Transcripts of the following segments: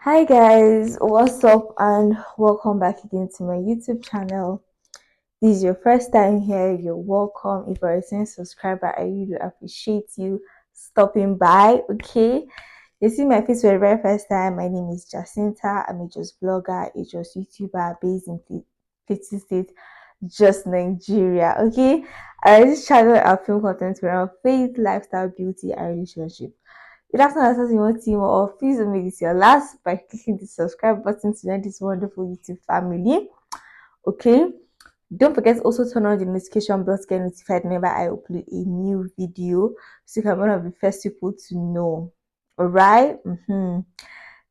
Hi guys, what's up and welcome back again to my YouTube channel. This is your first time here, you're welcome. If you're a returning subscriber, I really appreciate you stopping by. Okay, you see my face for the very first time. My name is Jacinta. I'm a just vlogger, a just YouTuber based in Plateau State, just Nigeria. Okay, this channel I film content around faith, lifestyle, beauty, and relationship. If that's not something you want to more of, please don't make this your last by clicking the subscribe button to join this wonderful YouTube family. Okay. Don't forget to also turn on the notification bell to get notified whenever I upload a new video so you can be one of the first people to know. Alright?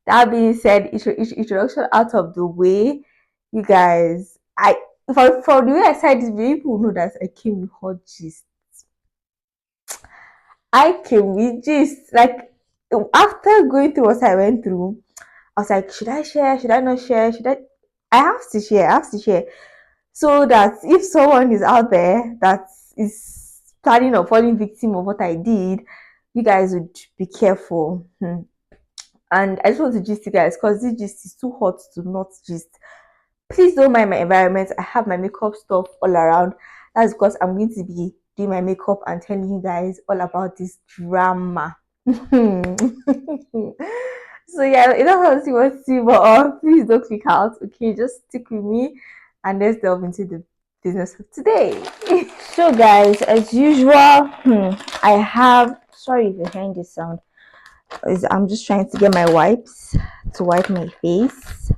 That being said, introduction out of the way, you guys, for the way I said this, people know that I came with hot gist. I came with gist. Like after going through what I went through, I was like, should I share? Should I not share? Should I? I have to share. I have to share so that if someone is out there that is planning or falling victim of what I did, you guys would be careful. And I just want to gist you guys because this gist is too hot to not gist. Please don't mind my environment. I have my makeup stuff all around. That's because I'm going to be doing my makeup and telling you guys all about this drama. So yeah, if that's what you want to see more, please don't click out. Okay, just stick with me and let's delve into the business of today. So guys, as usual, I have, sorry if you're hearing this sound, I'm just trying to get my wipes to wipe my face.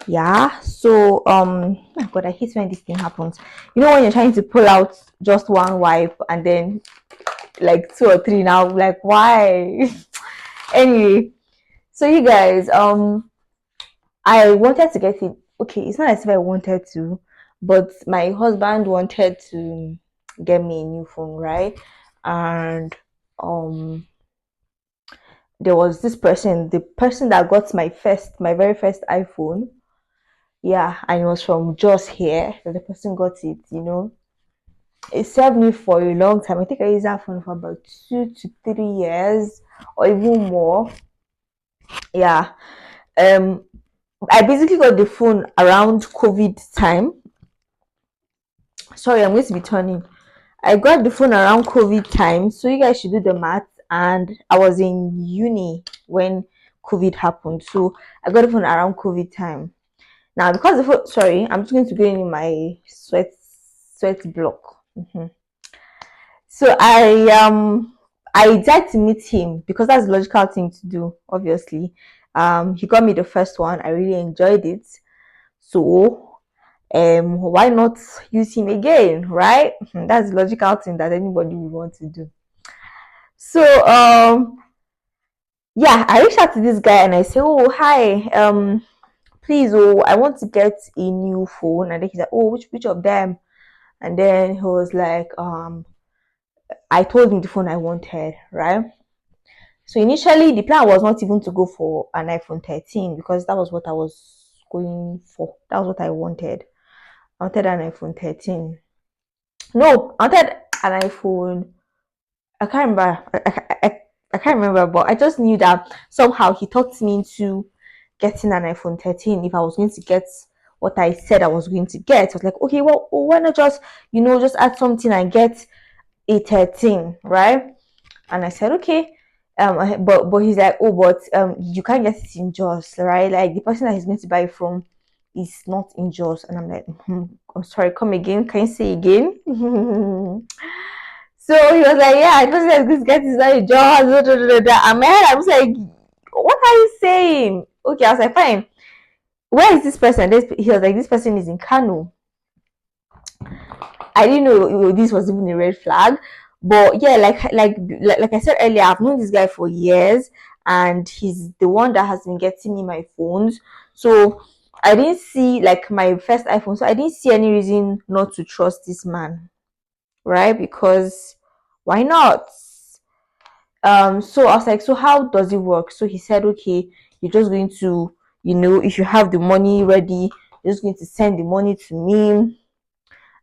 Yeah, so oh god, I hate when this thing happens. You know when you're trying to pull out just one wipe and then like two or three now, like why? Anyway, so you guys, I wanted to get it. Okay, it's not as if I wanted to, but my husband wanted to get me a new phone, right? And um there was this person, the person that got my very first iPhone. Yeah, and it was from just here. So the person got it. It served me for a long time. I think I used that phone for about 2 to 3 years or even more. Yeah. Um I basically got the phone around COVID time. Sorry, I'm going to be turning. I got the phone around COVID time, so you guys should do the math. And I was in uni when COVID happened, so I got the phone around COVID time. Now, because the phone, sorry, I'm just going to go in my sweat block. So I tried to meet him because that's the logical thing to do. Obviously, he got me the first one. I really enjoyed it. So why not use him again, right? That's the logical thing that anybody would want to do. So yeah, I reached out to this guy and I said, oh hi, please, oh, I want to get a new phone. And then he's like, oh, which of them? And then he was like, I told him the phone I wanted, right? So initially the plan was not even to go for an iPhone 13 because that was what I was going for. That was what I wanted. I wanted an iPhone 13. No, I wanted an iPhone. I can't remember. I can't remember, but I just knew that somehow he talked me into getting an iPhone 13 if I was going to get what I said I was going to get. I was like, okay, well, why not just add something and get a 13, right? And I said, okay. But he's like, oh, but you can't get it in Jaws, right? Like the person that he's going to buy from is not in Jaws. And I'm like, I'm sorry, come again. Can you say again? So he was like, yeah, the person that's going to get is not in Jaws. And my head, I was like, what are you saying? Okay, I was like, fine. Where is this person? He was like, this person is in Kano. I didn't know this was even a red flag. But yeah, like I said earlier, I've known this guy for years, and he's the one that has been getting me my phones. So I didn't see like my first iPhone, so I didn't see any reason not to trust this man, right? Because why not? So I was like, so how does it work? So he said, okay, you're just going to, if you have the money ready, you're just going to send the money to me,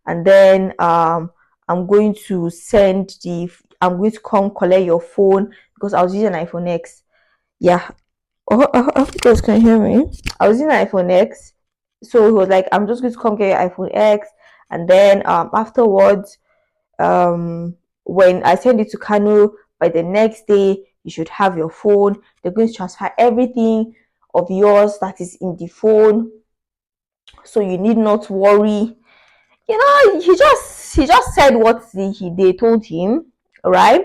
and then I'm going to I'm going to come collect your phone because I was using an iPhone X. Yeah. I hope you guys can hear me. I was using iPhone X, so he was like, "I'm just going to come get your iPhone X," and then afterwards, um, when I send it to Kano, by the next day you should have your phone. They're going to transfer everything of yours that is in the phone, so you need not worry. He just said what they told him, right?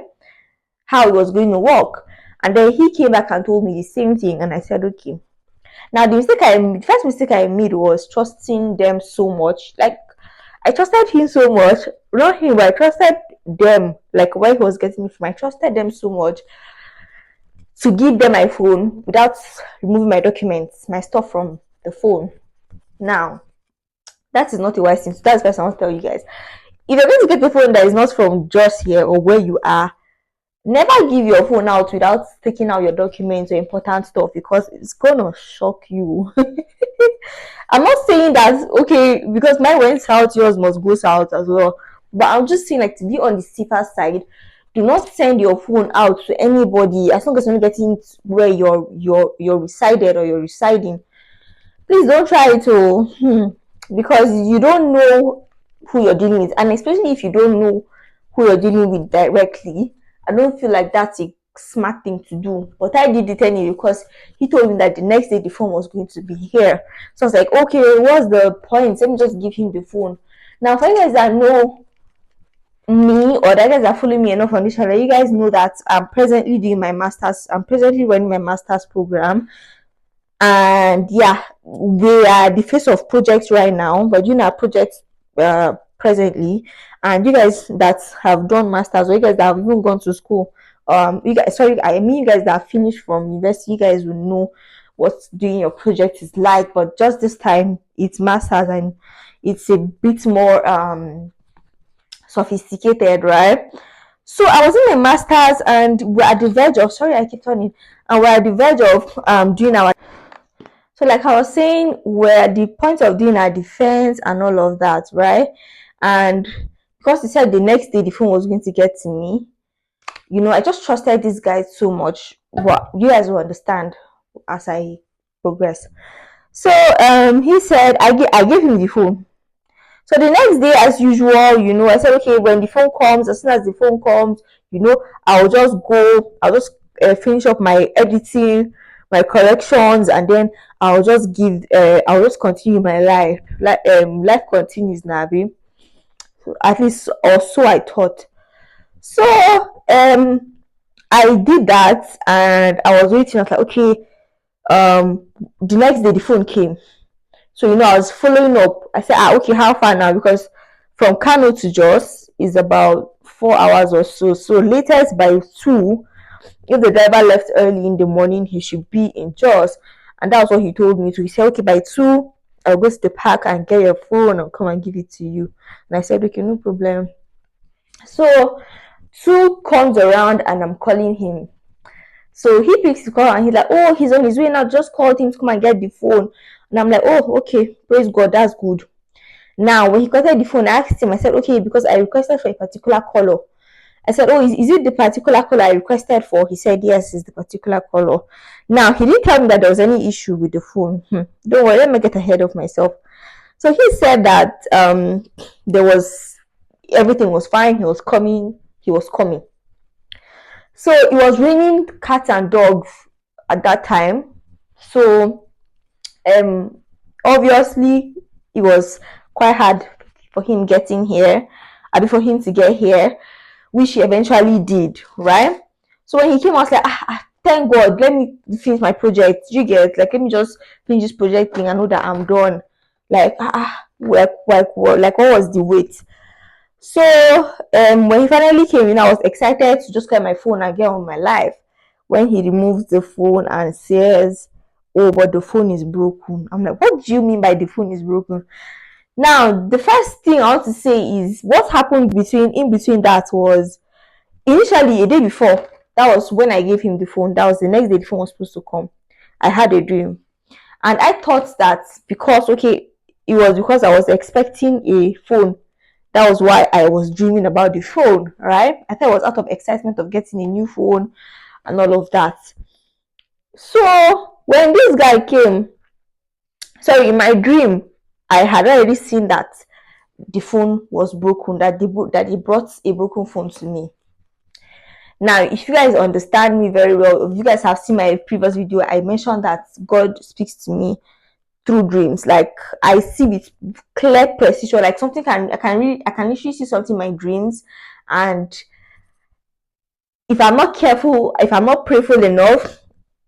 How it was going to work. And then he came back and told me the same thing, and I said, okay. Now the first mistake I made was trusting them so much. Like, I trusted him so much, not him, but I trusted them. Like, where he was getting me from, I trusted them so much to give them my phone without removing my documents, my stuff from the phone. Now, that is not a wise thing. So that's the first I want to tell you guys. If you're going to get a phone that is not from just here or where you are, never give your phone out without taking out your documents or important stuff, because it's gonna shock you. I'm not saying that okay because mine went south, yours must go south as well. But I'm just saying, like, to be on the safer side, do not send your phone out to anybody as long as you're not getting where you're resided or you're residing. Please don't try it because you don't know who you're dealing with, and especially if you don't know who you're dealing with directly, I don't feel like that's a smart thing to do. But I did it anyway because he told me that the next day the phone was going to be here. So I was like, okay, what's the point? Let me just give him the phone. Now, for you guys that know me or that guys that follow me enough on this channel, you guys know that I'm presently doing my master's. I'm presently running my master's program, and yeah, we are the face of projects right now. We're doing our projects presently, and you guys that have done masters or you guys that have even gone to school, you guys, sorry, I mean you guys that have finished from university, you guys will know what doing your project is like. But just this time it's masters, and it's a bit more sophisticated, right? So I was in my masters, and we're at the verge of, sorry I keep turning, and we're at the verge of doing our, so like I was saying, we're at the point of doing our defense and all of that, right? And because he said the next day the phone was going to get to me, I just trusted this guy so much. What you guys will understand as I progress. So he said I gave him the phone. So the next day, as usual, I said, okay, when the phone comes, as soon as the phone comes, I'll just finish up my editing, my corrections, and then I'll just continue my life. Life continues now, babe. So at least, or so I thought. So, I did that, and I was waiting. I was like, okay, the next day the phone came. So, I was following up. I said, okay, how far now? Because from Kano to Jos is about 4 hours or so. So, latest by 2, if the driver left early in the morning, he should be in Jos. And that's what he told me to. He said, okay, by 2, I'll go to the park and get your phone and come and give it to you. And I said, okay, no problem. So, 2 comes around and I'm calling him. So he picks the call and he's like, oh, he's on his way now. Just called him to come and get the phone. And I'm like, oh, okay, praise God, that's good. Now, when he collected the phone, I asked him, I said, okay, because I requested for a particular color. I said, oh, is it the particular color I requested for? He said, yes, it's the particular color. Now, he didn't tell me that there was any issue with the phone. Don't worry, let me get ahead of myself. So he said that everything was fine. He was coming. So it was raining cats and dogs at that time. So obviously it was quite hard for him getting here, for him to get here, which he eventually did, right? So when he came, I was like, thank God, let me finish my project. You get, like, let me just finish this project thing. I know that I'm done. Like, what was the wait? So when he finally came in, I was excited to just get my phone and get on my life. When he removes the phone and says, oh, but the phone is broken. I'm like, what do you mean by the phone is broken? Now, the first thing I want to say is what happened in between that was initially a day before. That was when I gave him the phone. That was the next day the phone was supposed to come. I had a dream. And I thought that it was because I was expecting a phone. That was why I was dreaming about the phone, right? I thought it was out of excitement of getting a new phone and all of that. So When this guy came, sorry, in my dream, I had already seen that the phone was broken, that he brought a broken phone to me. Now, if you guys understand me very well, if you guys have seen my previous video, I mentioned that God speaks to me through dreams. Like, I see with clear precision, like something I can literally see something in my dreams. And if I'm not careful, if I'm not prayerful enough,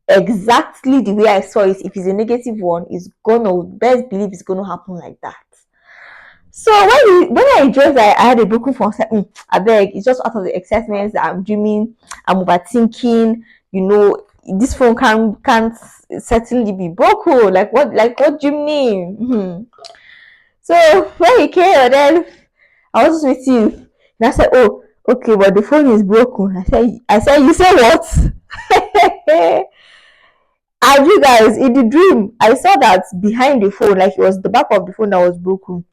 exactly the way I saw it, if it's a negative one, it's gonna, best believe it's gonna happen like that. So when I dreamt that I had a broken phone, I said, I beg, it's just out of the excitement that I'm dreaming, I'm overthinking, you know, this phone can't certainly be broken. Like what do you mean? So when he came, and then I was just waiting, and I said, oh, okay, but the phone is broken. I said, you said what? And you guys, in the dream, I saw that behind the phone, like it was the back of the phone that was broken.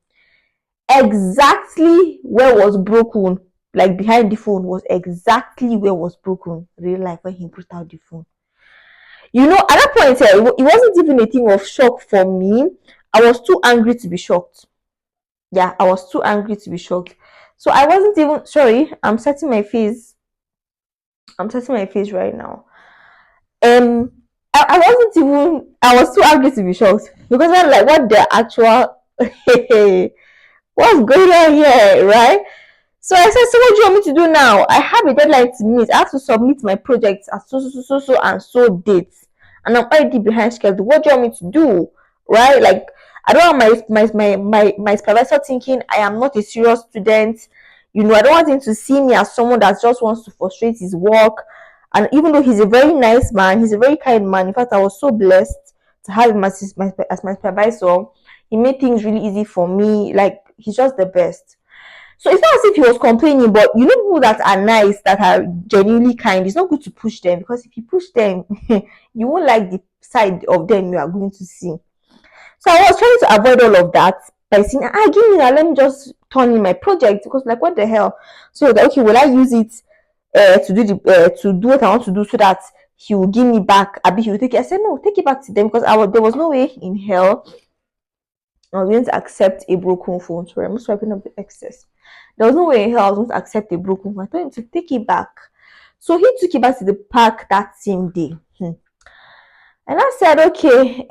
Exactly where was broken, like behind the phone, was exactly where was broken. Real life, when he brought out the phone. You know, at that point, it wasn't even a thing of shock for me. I was too angry to be shocked. Yeah, I was too angry to be shocked. So I wasn't even sorry. I'm setting my face right now. Um, I wasn't even. I was too angry to be shocked because I'm like, what the actual? What's going on here, right? So I said, so what do you want me to do now? I have a deadline to meet. I have to submit my project at so and so dates, and I'm already behind schedule. What do you want me to do? Right? Like, I don't want my supervisor thinking I am not a serious student. You know, I don't want him to see me as someone that just wants to frustrate his work. And even though he's a very nice man, he's a very kind man. In fact, I was so blessed to have him as my supervisor. He made things really easy for me. Like, he's just the best. So it's not as if he was complaining, but you know, people that are nice, that are genuinely kind, it's not good to push them, because if you push them, you won't like the side of them you are going to see. So I was trying to avoid all of that by saying, give me that, let me just turn in my project, because like, what the hell? So like, okay, will I use it to do what I want to do, so that he will give me back? Abi, he will take it. I said, no, take it back to them, because there was no way in hell I was going to accept a broken phone. Sorry, I'm swiping up the excess. There was no way in hell I was going to accept a broken phone. I told him to take it back. So he took it back to the park that same day. And I said, okay,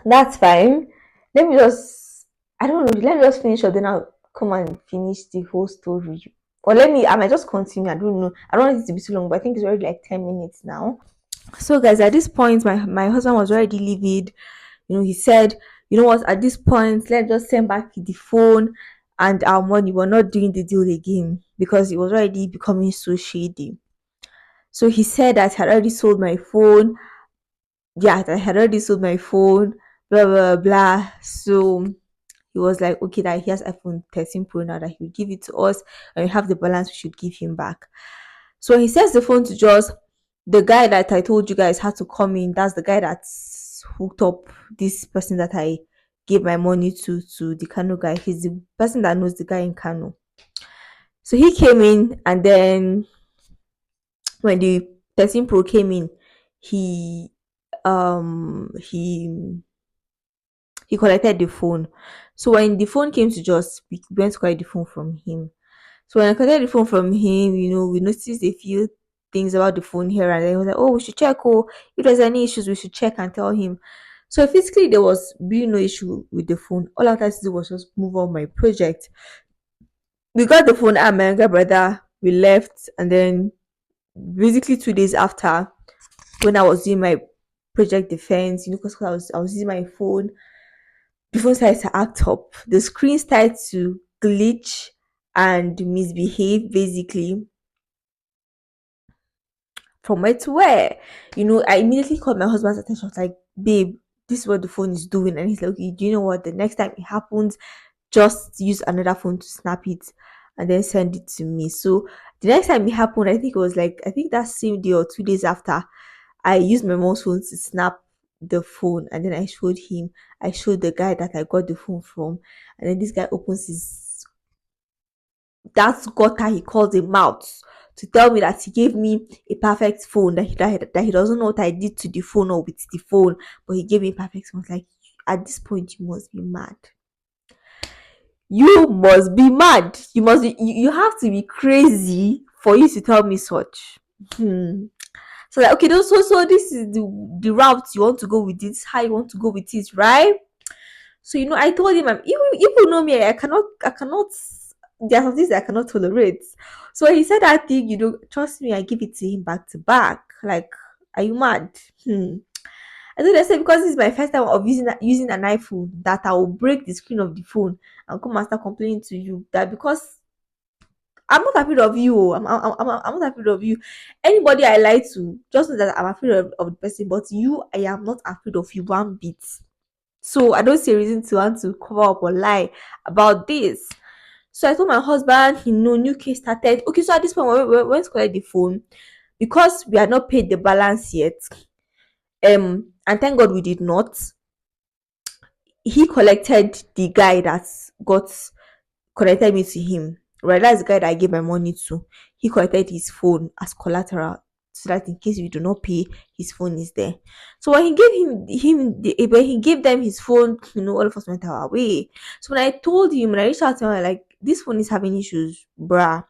that's fine. Let me just, I don't know, let me just finish up, then I'll come and finish the whole story. Or I might just continue. I don't know. I don't want it to be too long, but I think it's already like 10 minutes now. So, guys, at this point, my husband was already livid. You know, he said, you know what, at this point, let's just send back the phone and our money. We're not doing the deal again, because it was already becoming so shady. So he said that I had already sold my phone. Yeah, I had already sold my phone, blah, blah, blah. So he was like, okay, that he has iPhone 13 Pro now, that he will give it to us, and we have the balance, we should give him back. So he sends the phone to just the guy that I told you guys had to come in. That's the guy that's hooked up this person that I gave my money to the Kano guy. He's the person that knows the guy in Kano. So he came in, and then when the 13 Pro came in, he um he he collected the phone. So when the phone came to just, we went to collect the phone from him. So when I collected the phone from him, you know, we noticed a few things about the phone here and then. He was like, oh, we should check. Oh, if there's any issues, we should check and tell him. So physically, there was really no issue with the phone. All I had to do was just move on my project. We got the phone at my younger brother. We left, and then basically 2 days after, when I was doing my project defense, you know, because I was using my phone, the phone started to act up. The screen started to glitch and misbehave, basically, from where to where. You know, I immediately called my husband's attention. I was like, babe, this is what the phone is doing. And he's like, okay, do you know what? The next time it happens, just use another phone to snap it and then send it to me. So the next time it happened, I think it was like, I think that same day or 2 days after, I used my mom's phone to snap the phone, and then I showed the guy that I got the phone from, and then this guy opens his, that gutter he calls a mouth, to tell me that he gave me a perfect phone, that he doesn't know what I did to the phone or with the phone, but he gave me a perfect phone. I was like, at this point, you must be mad. You must be mad. You must be, you have to be crazy for you to tell me such. Hmm. So like, okay, so this is the route you want to go with it, how you want to go with it, right? So I told him, you know me, I cannot. There are some things that I cannot tolerate. So when he said that thing, trust me, I give it to him back to back. Like, are you mad? I don't say because this is my first time of using an iPhone that I will break the screen of the phone and come and start complaining to you that because I'm not afraid of you. I'm not afraid of you. Anybody I lie to, just know that I'm afraid of the person. But you, I am not afraid of you one bit. So I don't see a reason to want to cover up or lie about this. So I told my husband, new case started. Okay, so at this point, when we went to collect the phone, because we had not paid the balance yet, and thank God we did not. He collected the guy that got connected me to him. Right, that's the guy that I gave my money to. He collected his phone as collateral so that in case we do not pay, his phone is there. So when he gave when he gave them his phone, all of us went our way. So when I told him, when I reached out to him, like, this phone is having issues, bruh.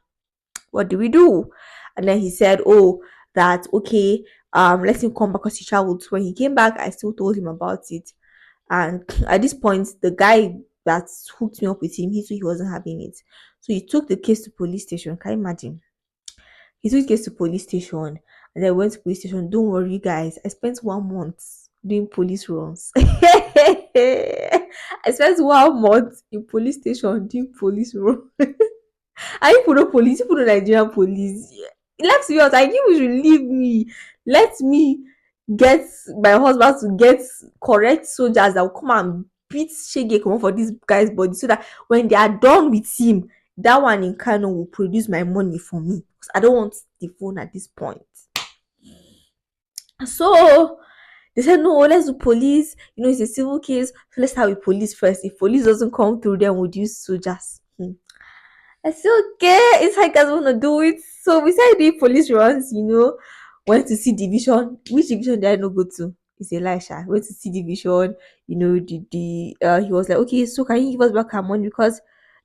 What do we do? And then he said, oh, that okay, let him come back because he traveled. So when he came back, I still told him about it. And at this point, the guy that hooked me up with him, he said he wasn't having it. So he took the case to police station. Can you imagine? He took the case to police station and then went to police station. Don't worry, guys. I spent 1 month doing police runs. I spent 1 month in police station doing police runs. I people know police, people know Nigerian police. Let's be honest, I think you should leave me. Let me get my husband to get correct soldiers that will come and beat Shege come for this guy's body so that when they are done with him, that one in Kano will produce my money for me. Because I don't want the phone at this point. So they said, no, let's do police. It's a civil case. So let's start with police first. If police doesn't come through, then we'll use soldiers. I said, okay, it's how you guys want to do it. So we started doing police runs, went to see division. Which division did I not go to? It's Elisha. Went to see division, he was like, okay, so can you give us back our money? Because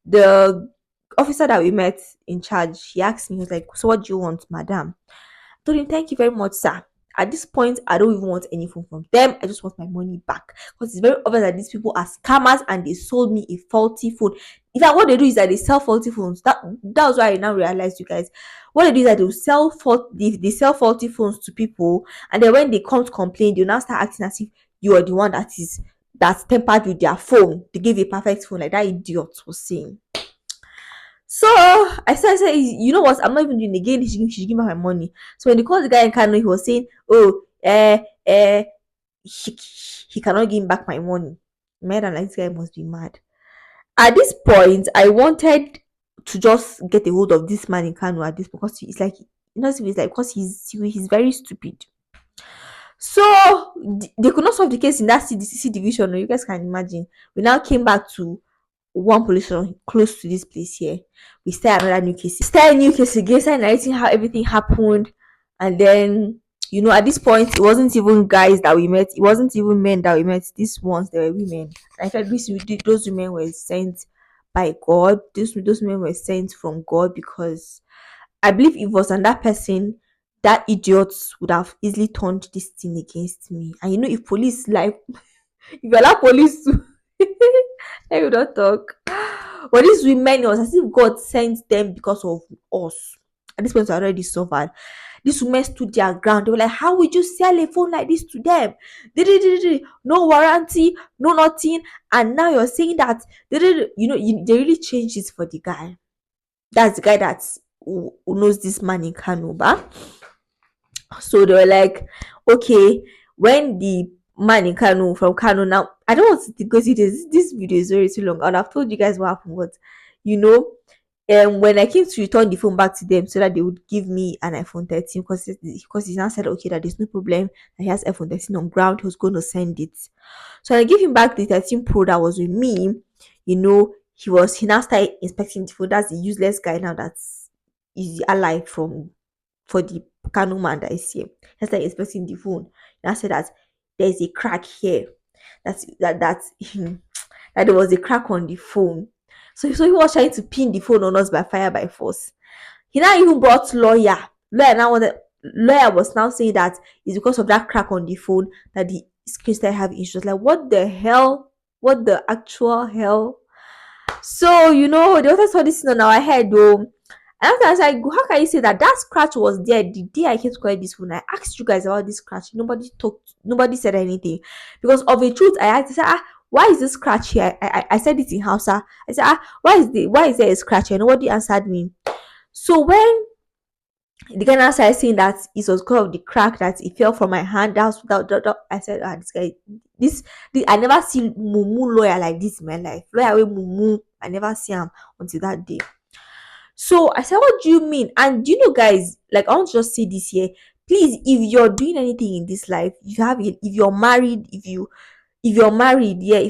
the officer that we met in charge, he asked me, he was like, so what do you want, madam? I told him, thank you very much, sir. At this point, I don't even want any phone from them. I just want my money back. Because it's very obvious that these people are scammers and they sold me a faulty phone. In fact, what they do is that they sell faulty phones. That was why I now realized, you guys. What they do is that they sell faulty phones to people, and then when they come to complain, they now start acting as if you are the one that's tempered with their phone. They gave a perfect phone, like that idiot was saying. So I said, you know what? I'm not even doing it again. She should give me my money. So when they called the guy in Kano, he was saying, oh, he cannot give me back my money. Man, I'm like, this guy must be mad. At this point, I wanted to just get a hold of this man in Kano at this because it's like, it's like because he's very stupid. So they could not solve the case in that CDCC division. You guys can imagine. We now came back to one police station close to this place here. We started another new case. Started a new case again, started narrating how everything happened. And then, at this point, it wasn't even guys that we met. It wasn't even men that we met. These ones, they were women. I felt those women were sent by God. Those women were sent from God because I believe if it was another person, that idiot would have easily turned this thing against me. And if police like, if you allow police to let me not talk. But these women, it was as if God sent them because of us. At this point, I already suffered. These women stood their ground. They were like, how would you sell a phone like this to them? No warranty, no nothing. And now you're saying that they really changed it for the guy. That's the guy who knows this man in Kano. So they were like, okay, when the man in Kano from Kano, now I don't want to go see this video is very too long, and I've told you guys what happened. But when I came to return the phone back to them so that they would give me an iPhone 13 because he now said okay that there's no problem, that he has iPhone 13 on ground, he was going to send it. So I gave him back the 13 Pro that was with me. He now started inspecting the phone. That's the useless guy now that's is the ally from for the Kano man that is here. He started inspecting the phone. And I said that there's a crack here. That that there was a crack on the phone. So he was trying to pin the phone on us by fire by force. He now even brought lawyer. Lawyer was now saying that it's because of that crack on the phone that the screen started having issues. Like, what the hell? What the actual hell? So, the author saw this thing on our head though. And after I was like, how can you say that that scratch was there the day I came to collect this phone? I asked you guys about this scratch. Nobody said anything. Because of a truth, I said, why is this scratch here? I said it in Hausa. I said, why is there a scratch here? Nobody answered me. So when the guy now started saying that it was because of the crack that it fell from my hand, I said, this guy, this I never see mumu lawyer like this in my life. Lawyer with mumu, I never see him until that day. So I said, what do you mean? And guys, like, I want to just say this here. Please, if you're doing anything in this life, if you're married, if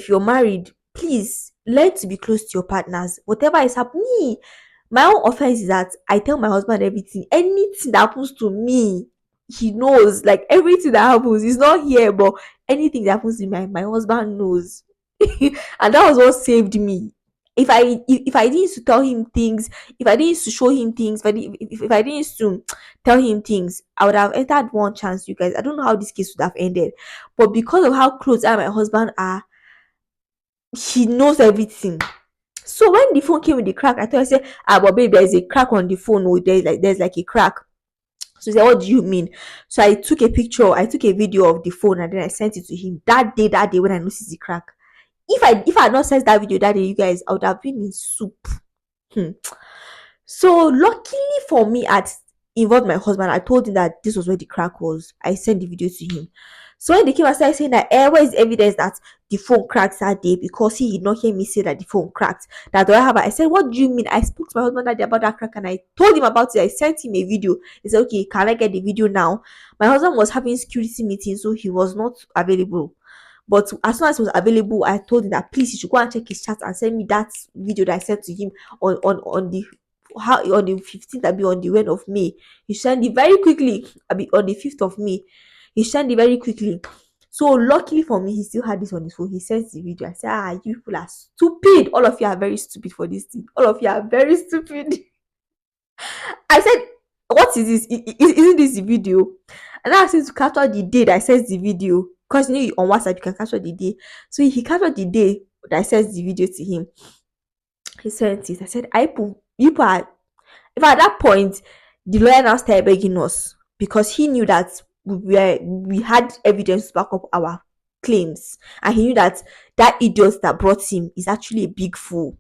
you're married, please learn to be close to your partners. Whatever is happening, my own offense is that I tell my husband everything. Anything that happens to me, he knows. Like, everything that happens, he's not here, but anything that happens to me, my husband knows. And that was what saved me. If I didn't used to tell him things, if I didn't used to show him things, if I didn't used to tell him things, I would have entered one chance, you guys. I don't know how this case would have ended. But because of how close I and my husband are, he knows everything. So when the phone came with the crack, I said, but babe, there's a crack on the phone. Oh, there's like a crack. So he said, what do you mean? So I took a video of the phone, and then I sent it to him that day when I noticed the crack. If I had not sent that video that day, you guys, I would have been in soup. So luckily for me, I involved my husband. I told him that this was where the crack was. I sent the video to him. So when they came and started saying that, where is evidence that the phone cracked that day, because he did not hear me say that the phone cracked, that do I have? I said, what do you mean? I spoke to my husband that day about that crack, and I told him about it. I sent him a video. He said, okay, can I get the video now? My husband was having security meetings, so he was not available. But as soon as he was available, I told him that please he should go and check his chat and send me that video that I sent to him on the 15th, I'll be on the 1st of May. He sent it very quickly. I'll be on the 5th of May. He sent it very quickly. So luckily for me, he still had this on his phone. He sent the video. I said, you people are stupid. All of you are very stupid for this thing. All of you are very stupid. I said, what is this? Isn't this the video? And I asked him to capture the day that I sent the video. Because on WhatsApp you can capture the day. So he captured the day that I sent the video to him. He sent it. I said, you are. If at that point, the lawyer now started begging us, because he knew that we had evidence to back up our claims, and he knew that idiot that brought him is actually a big fool.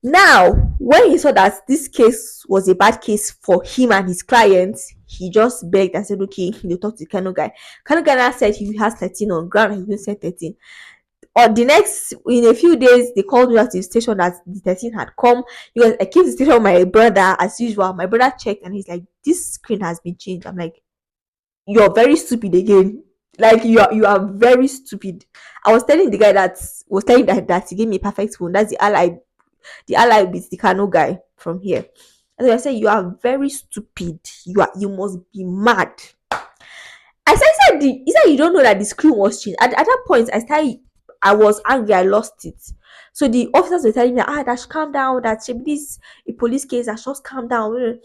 Now, when he saw that this case was a bad case for him and his clients, he just begged and said, okay, he'll talk to the Kano guy. Kano guy now said he has 13 on ground, he's going to send 13. Or in a few days, they called me at the station that the 13 had come. Because I came to the station with my brother as usual. My brother checked and he's like, this screen has been changed. I'm like, you're very stupid again. Like, you are very stupid. I was telling the guy that he gave me a perfect phone. That's the ally with the Kano guy from here. And I said, you are very stupid. You must be mad. He said you don't know that the screen was changed. At that point, I was angry. I lost it. So the officers were telling me, that should calm down. That should be a police case. That should calm down.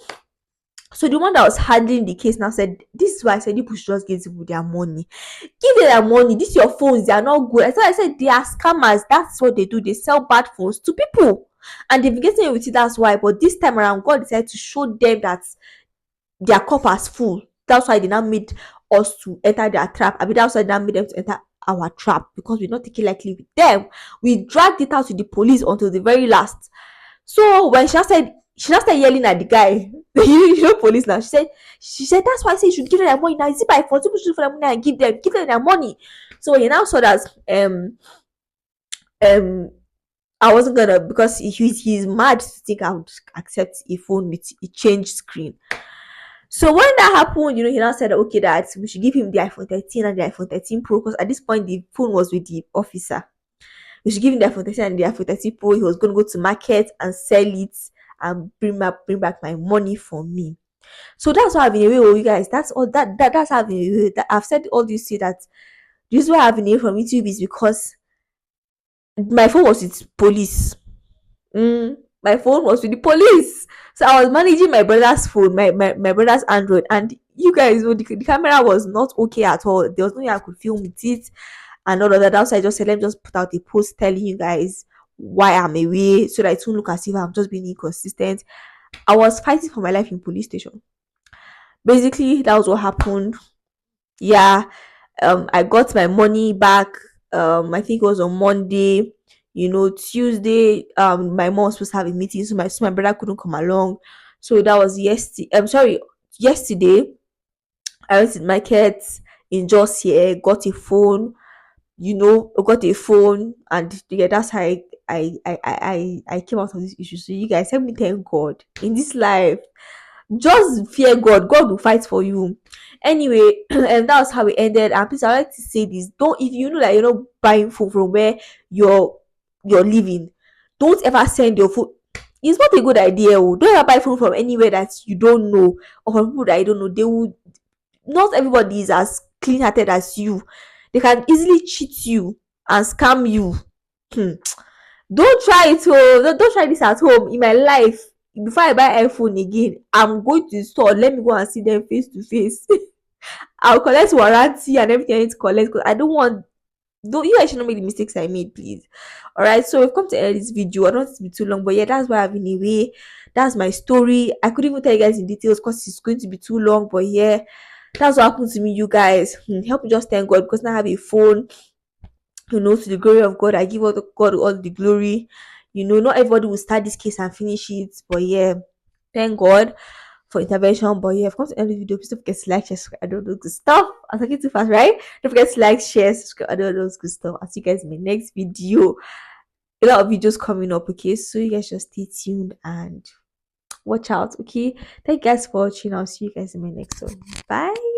So the one that was handling the case now said, this is why I said you should just give people their money. Give them their money. This your phones. They are not good. I said they are scammers. That's what they do. They sell bad phones to people. And they've been getting with it. That's why. But this time around, God decided to show them that their cup is full. That's why they now made us to enter their trap. That's why they now made them to enter our trap, because we're not taking lightly with them. We dragged it out to the police until the very last. So when she started yelling at the guy, police now. She said that's why I said you should give them their money. Now is it by force? People should for their money and give them their money. So he now saw that I wasn't gonna, because he's mad to think I would accept a phone with a changed screen. So when that happened, he now said, okay, that we should give him the iPhone 13 and the iPhone 13 Pro, because at this point the phone was with the officer. We should give him the iPhone 13 and the iPhone 13 Pro. He was going to go to market and sell it and bring back my money for me. So that's why I've been away, oh you guys. That's all that's how I've been away. That I've said all this to you that the reason why I've been away from YouTube is because my phone was with police. My phone was with the police. So I was managing my brother's phone, my brother's Android, and you guys know the camera was not okay at all. There was no way I could film with it and all of that. That's why I just said let me just put out a post telling you guys why I'm away so that it won't look as if I'm just being inconsistent. I was fighting for my life in police station. Basically, that was what happened. Yeah, I got my money back. I think it was on Monday. Tuesday, my mom was supposed to have a meeting, so my brother couldn't come along. So that was yesterday. I'm sorry, yesterday. I went to the market in Jos here, got a phone. I got a phone, and yeah, that's how I came out of this issue. So you guys help me thank God in this life. Just fear God. God will fight for you. Anyway, and that was how it ended. And please, I like to say this: don't, if you know that you're not buying food from where you're living, don't ever send your food. It's not a good idea. Oh. Don't ever buy food from anywhere that you don't know, or from people that you don't know. They will. Not everybody is as clean-hearted as you. They can easily cheat you and scam you. Hmm. Don't try it. Oh, don't try this at home. In my life, before I buy iPhone again, I'm going to the store. Let me go and see them face to face. I'll collect warranty and everything I need to collect because I don't want. Don't you guys should not make the mistakes I made, please. All right, so we've come to end this video. I don't want it to be too long, but yeah, that's why I've been away. That's my story. I couldn't even tell you guys in details because it's going to be too long, but yeah, that's what happened to me, you guys. Help me just thank God because now I have a phone. To the glory of God, I give God all the glory. Not everybody will start this case and finish it, but yeah, thank God for intervention. But yeah, of course, end the video. Please don't forget to like, share, subscribe. I don't know good stuff. I'm talking too fast, right? Don't forget to like, share, subscribe. I don't know good stuff. I'll see you guys in my next video. A lot of videos coming up, okay? So you guys just stay tuned and watch out, okay? Thank you guys for watching. I'll see you guys in my next one. Bye.